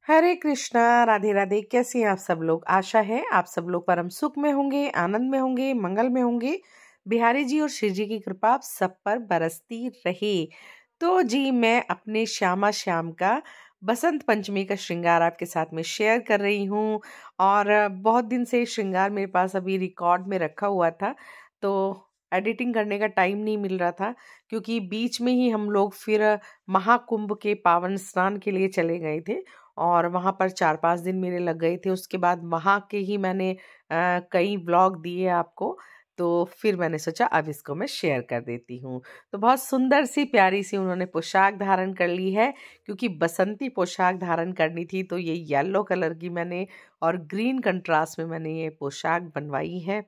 हरे कृष्णा, राधे राधे। कैसे हैं आप सब लोग? आशा है आप सब लोग परम सुख में होंगे, आनंद में होंगे, मंगल में होंगे। बिहारी जी और श्री जी की कृपा आप सब पर बरसती रहे। तो जी, मैं अपने श्यामा श्याम का बसंत पंचमी का श्रृंगार आपके साथ में शेयर कर रही हूँ। और बहुत दिन से श्रृंगार मेरे पास अभी रिकॉर्ड में रखा हुआ था, तो एडिटिंग करने का टाइम नहीं मिल रहा था, क्योंकि बीच में ही हम लोग फिर महाकुंभ के पावन स्नान के लिए चले गए थे और वहाँ पर 4-5 दिन मेरे लग गए थे। उसके बाद वहाँ के ही मैंने कई व्लॉग दिए आपको, तो फिर मैंने सोचा अब इसको मैं शेयर कर देती हूँ। तो बहुत सुंदर सी प्यारी सी उन्होंने पोशाक धारण कर ली है, क्योंकि बसंती पोशाक धारण करनी थी, तो ये येलो कलर की मैंने और ग्रीन कंट्रास्ट में मैंने ये पोशाक बनवाई है।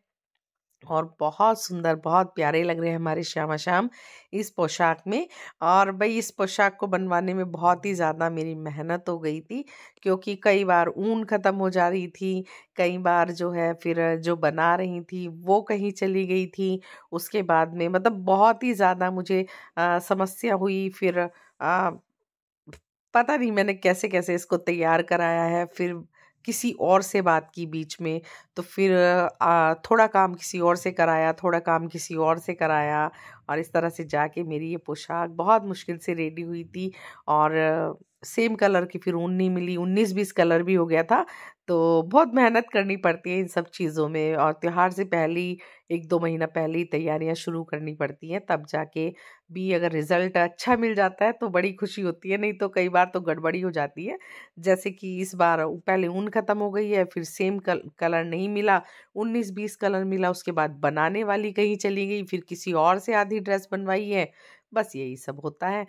और बहुत सुंदर, बहुत प्यारे लग रहे हैं हमारे श्यामा श्याम इस पोशाक में। और भाई, इस पोशाक को बनवाने में बहुत ही ज़्यादा मेरी मेहनत हो गई थी, क्योंकि कई बार ऊन ख़त्म हो जा रही थी, कई बार जो है फिर जो बना रही थी वो कहीं चली गई थी। उसके बाद में मतलब बहुत ही ज़्यादा मुझे समस्या हुई। फिर पता नहीं मैंने कैसे कैसे इसको तैयार कराया है। फिर किसी और से बात की बीच में, तो फिर थोड़ा काम किसी और से कराया, थोड़ा काम किसी और से कराया, और इस तरह से जाके मेरी ये पोशाक बहुत मुश्किल से रेडी हुई थी। और सेम कलर की फिर ऊन नहीं मिली, 19-20 कलर भी हो गया था। तो बहुत मेहनत करनी पड़ती है इन सब चीज़ों में, और त्योहार से पहले ही 1-2 महीना पहले ही तैयारियां शुरू करनी पड़ती हैं, तब जाके भी अगर रिजल्ट अच्छा मिल जाता है तो बड़ी खुशी होती है, नहीं तो कई बार तो गड़बड़ी हो जाती है। जैसे कि इस बार पहले ऊन खत्म हो गई है, फिर सेम कलर नहीं मिला, 19-20 कलर मिला, उसके बाद बनाने वाली कहीं चली गई, फिर किसी और से आधी ड्रेस बनवाई है। बस यही सब होता है।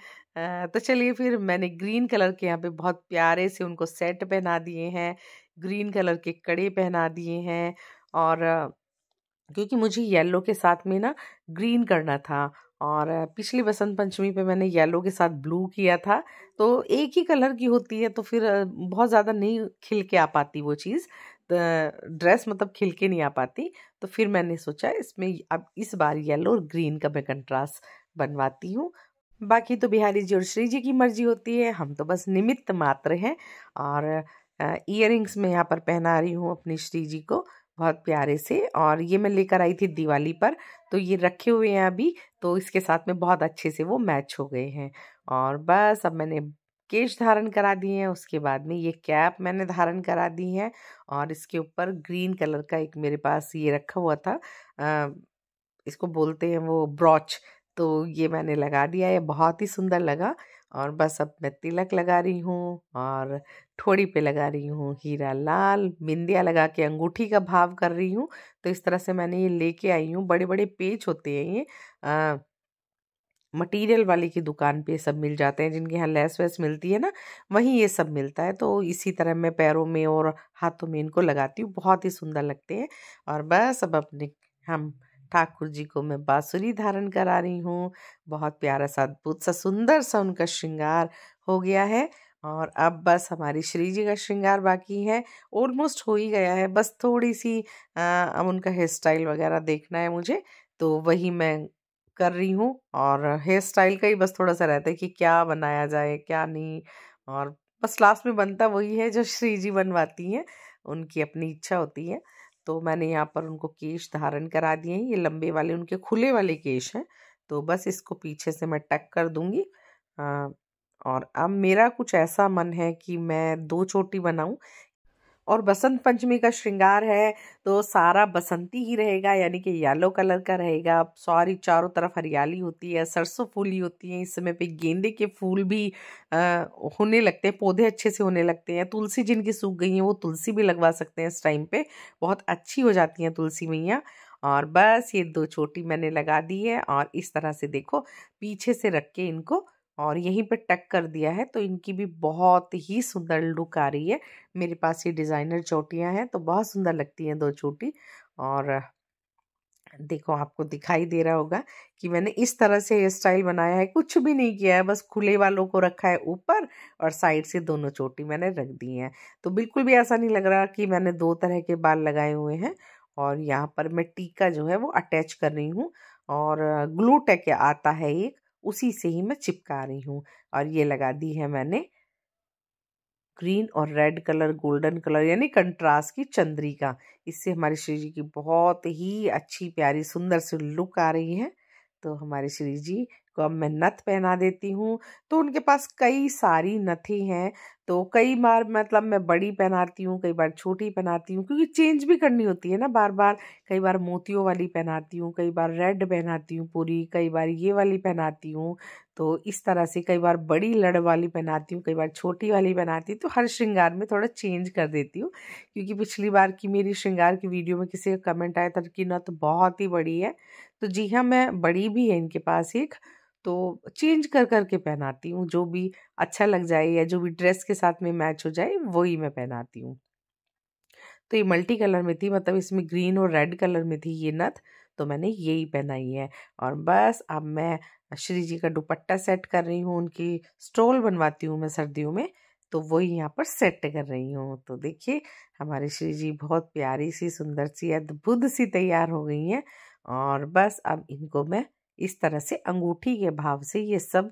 तो चलिए, फिर मैंने ग्रीन कलर के यहाँ पे बहुत प्यारे से उनको सेट पहना दिए हैं, ग्रीन कलर के कड़े पहना दिए हैं। और क्योंकि मुझे येलो के साथ में ना ग्रीन करना था, और पिछली बसंत पंचमी पे मैंने येलो के साथ ब्लू किया था। तो एक ही कलर की होती है, तो फिर बहुत ज़्यादा नहीं खिल के आ पाती वो चीज़, ड्रेस मतलब खिल के नहीं आ पाती। तो फिर मैंने सोचा इसमें अब इस बार येलो और ग्रीन का मैं कंट्रास्ट बनवाती हूँ। बाकी तो बिहारी जी और श्री जी की मर्जी होती है, हम तो बस निमित्त मात्र हैं। और इयररिंग्स में यहाँ पर पहना रही हूँ अपनी श्री जी को बहुत प्यारे से, और ये मैं लेकर आई थी दिवाली पर, तो ये रखे हुए हैं अभी। तो इसके साथ में बहुत अच्छे से वो मैच हो गए हैं। और बस अब मैंने केश धारण करा दिए हैं, उसके बाद में ये कैप मैंने धारण करा दी है, और इसके ऊपर ग्रीन कलर का एक मेरे पास ये रखा हुआ था, इसको बोलते हैं वो ब्रॉच, तो ये मैंने लगा दिया है, बहुत ही सुंदर लगा। और बस अब मैं तिलक लगा रही हूँ, और ठोड़ी पे लगा रही हूँ हीरा लाल, बिंदिया लगा के अंगूठी का भाव कर रही हूँ। तो इस तरह से मैंने ये लेके आई हूँ। बड़े बड़े पेच होते हैं ये, मटेरियल वाले की दुकान पे सब मिल जाते हैं, जिनके यहाँ लेस वेस मिलती है ना, वहीं ये सब मिलता है। तो इसी तरह मैं पैरों में और हाथों में इनको लगाती हूँ, बहुत ही सुंदर लगते हैं। और बस अब अपने हम ठाकुर जी को मैं बांसुरी धारण करा रही हूँ। बहुत प्यारा सा, अद्भुत सा, सुंदर सा उनका श्रृंगार हो गया है। और अब बस हमारी श्री जी का श्रृंगार बाकी है, ऑलमोस्ट हो ही गया है। बस थोड़ी सी अब उनका हेयर स्टाइल वगैरह देखना है मुझे, तो वही मैं कर रही हूँ। और हेयर स्टाइल का ही बस थोड़ा सा रहता है कि क्या बनाया जाए क्या नहीं, और बस लास्ट में बनता वही है जो श्री जी बनवाती हैं, उनकी अपनी इच्छा होती है। तो मैंने यहाँ पर उनको केश धारण करा दिए हैं, ये लंबे वाले उनके खुले वाले केश हैं। तो बस इसको पीछे से मैं टक कर दूंगी। और अब मेरा कुछ ऐसा मन है कि मैं 2 चोटी बनाऊं। और बसंत पंचमी का श्रृंगार है, तो सारा बसंती ही रहेगा, यानी कि येलो कलर का रहेगा। सारी चारों तरफ हरियाली होती है, सरसों फूली होती है, इस समय पे गेंदे के फूल भी होने लगते हैं, पौधे अच्छे से होने लगते हैं। तुलसी जिनकी सूख गई है वो तुलसी भी लगवा सकते हैं, इस टाइम पे बहुत अच्छी हो जाती हैं तुलसी मैया। और बस ये 2 चोटी मैंने लगा दी है, और इस तरह से देखो पीछे से रख के इनको और यहीं पे टक कर दिया है, तो इनकी भी बहुत ही सुंदर लुक आ रही है। मेरे पास ये डिज़ाइनर चोटियां हैं, तो बहुत सुंदर लगती हैं 2 चोटी। और देखो आपको दिखाई दे रहा होगा कि मैंने इस तरह से हेयर स्टाइल बनाया है, कुछ भी नहीं किया है, बस खुले वालों को रखा है ऊपर, और साइड से दोनों चोटी मैंने रख दी हैं। तो बिल्कुल भी ऐसा नहीं लग रहा कि मैंने 2 तरह के बाल लगाए हुए हैं। और यहाँ पर मैं टीका जो है वो अटैच कर रही हूँ, और ग्लू टेक आता है एक, उसी से ही मैं चिपका रही हूँ। और ये लगा दी है मैंने ग्रीन और रेड कलर, गोल्डन कलर यानी कंट्रास्ट की चंद्रिका। इससे हमारे श्री जी की बहुत ही अच्छी प्यारी सुंदर सी लुक आ रही है। तो हमारे श्री जी को अब मैं नथ पहना देती हूँ। तो उनके पास कई सारी नथें हैं, तो कई बार मतलब मैं बड़ी पहनाती हूँ, कई बार छोटी पहनाती हूँ, क्योंकि चेंज भी करनी होती है ना बार बार। कई बार मोतियों वाली पहनाती हूँ, कई बार रेड पहनाती हूँ पूरी, कई बार ये वाली पहनाती हूँ। तो इस तरह से कई बार बड़ी लड़ वाली पहनाती हूँ, कई बार छोटी वाली पहनाती हूँ। तो हर श्रृंगार में थोड़ा चेंज कर देती हूँ, क्योंकि पिछली बार की मेरी श्रृंगार की वीडियो में किसी का कमेंट आया था कि नथ बहुत ही बड़ी है। तो जी हाँ, मैं बड़ी भी है इनके पास एक, तो चेंज कर करके पहनाती हूँ। जो भी अच्छा लग जाए या जो भी ड्रेस के साथ में मैच हो जाए वही मैं पहनाती हूँ। तो ये मल्टी कलर में थी, मतलब इसमें ग्रीन और रेड कलर में थी ये नथ, तो मैंने यही पहनाई है। और बस अब मैं श्री जी का दुपट्टा सेट कर रही हूँ, उनकी स्टोल बनवाती हूँ मैं सर्दियों में, तो वही यहाँ पर सेट कर रही हूँ। तो देखिए हमारे श्री जी बहुत प्यारी सी, सुंदर सी, अद्भुत सी तैयार हो गई हैं। और बस अब इनको मैं इस तरह से अंगूठी के भाव से, ये सब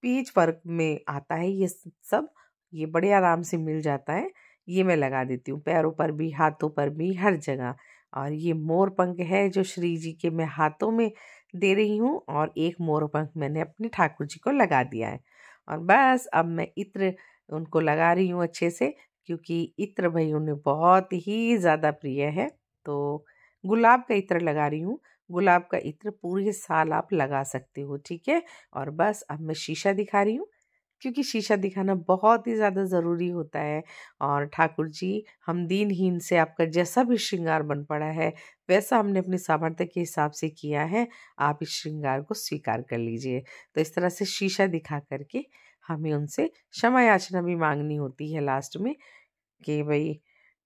पीच वर्क में आता है ये सब, ये बड़े आराम से मिल जाता है, ये मैं लगा देती हूँ पैरों पर भी, हाथों पर भी, हर जगह। और ये मोर पंख है जो श्री जी के मैं हाथों में दे रही हूँ, और एक मोर पंख मैंने अपने ठाकुर जी को लगा दिया है। और बस अब मैं इत्र उनको लगा रही हूँ अच्छे से, क्योंकि इत्र भाई उन्हें बहुत ही ज़्यादा प्रिय है। तो गुलाब का इत्र लगा रही हूँ। गुलाब का इत्र पूरे साल आप लगा सकते हो, ठीक है। और बस अब मैं शीशा दिखा रही हूँ, क्योंकि शीशा दिखाना बहुत ही ज़्यादा ज़रूरी होता है। और ठाकुर जी, हम दीनहीन से आपका जैसा भी श्रृंगार बन पड़ा है वैसा हमने अपने सामर्थ्य के हिसाब से किया है, आप इस श्रृंगार को स्वीकार कर लीजिए। तो इस तरह से शीशा दिखा करके हमें उनसे क्षमा याचना भी मांगनी होती है लास्ट में, कि भाई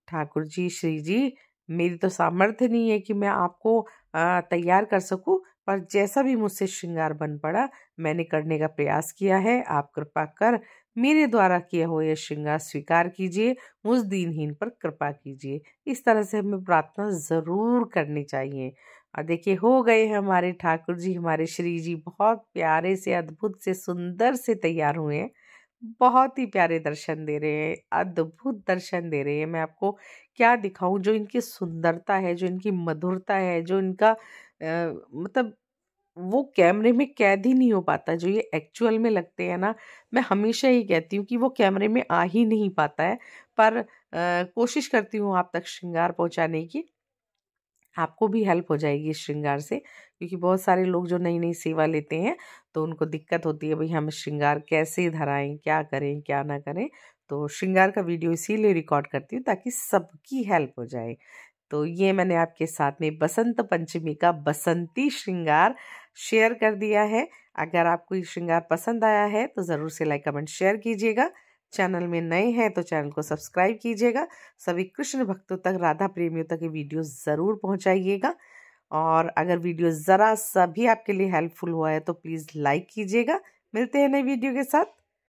ठाकुर जी, श्री जी, मेरी तो सामर्थ्य नहीं है कि मैं आपको तैयार कर सकूं, पर जैसा भी मुझसे श्रृंगार बन पड़ा मैंने करने का प्रयास किया है, आप कृपा कर मेरे द्वारा किया हुआ यह श्रृंगार स्वीकार कीजिए, मुझ दीनहीन पर कृपा कीजिए। इस तरह से हमें प्रार्थना ज़रूर करनी चाहिए। और देखिए हो गए हैं हमारे ठाकुर जी, हमारे श्री जी बहुत प्यारे से, अद्भुत से, सुंदर से तैयार हुए हैं। बहुत ही प्यारे दर्शन दे रहे हैं, अद्भुत दर्शन दे रहे हैं। मैं आपको क्या दिखाऊं, जो इनकी सुंदरता है, जो इनकी मधुरता है, जो इनका मतलब वो कैमरे में कैद ही नहीं हो पाता, जो ये एक्चुअल में लगते हैं ना। मैं हमेशा ही कहती हूँ कि वो कैमरे में आ ही नहीं पाता है, पर कोशिश करती हूँ आप तक श्रृंगार पहुँचाने की। आपको भी हेल्प हो जाएगी इस श्रृंगार से, क्योंकि बहुत सारे लोग जो नई नई सेवा लेते हैं तो उनको दिक्कत होती है, भाई हम श्रृंगार कैसे धराएं, क्या करें क्या ना करें। तो श्रृंगार का वीडियो इसीलिए रिकॉर्ड करती हूँ ताकि सबकी हेल्प हो जाए। तो ये मैंने आपके साथ में बसंत पंचमी का बसंती श्रृंगार शेयर कर दिया है। अगर आपको ये श्रृंगार पसंद आया है तो ज़रूर से लाइक कमेंट शेयर कीजिएगा। चैनल में नए हैं तो चैनल को सब्सक्राइब कीजिएगा। सभी कृष्ण भक्तों तक, राधा प्रेमियों तक ये वीडियो ज़रूर पहुंचाइएगा। और अगर वीडियो ज़रा सा भी आपके लिए हेल्पफुल हुआ है तो प्लीज़ लाइक कीजिएगा। मिलते हैं नई वीडियो के साथ।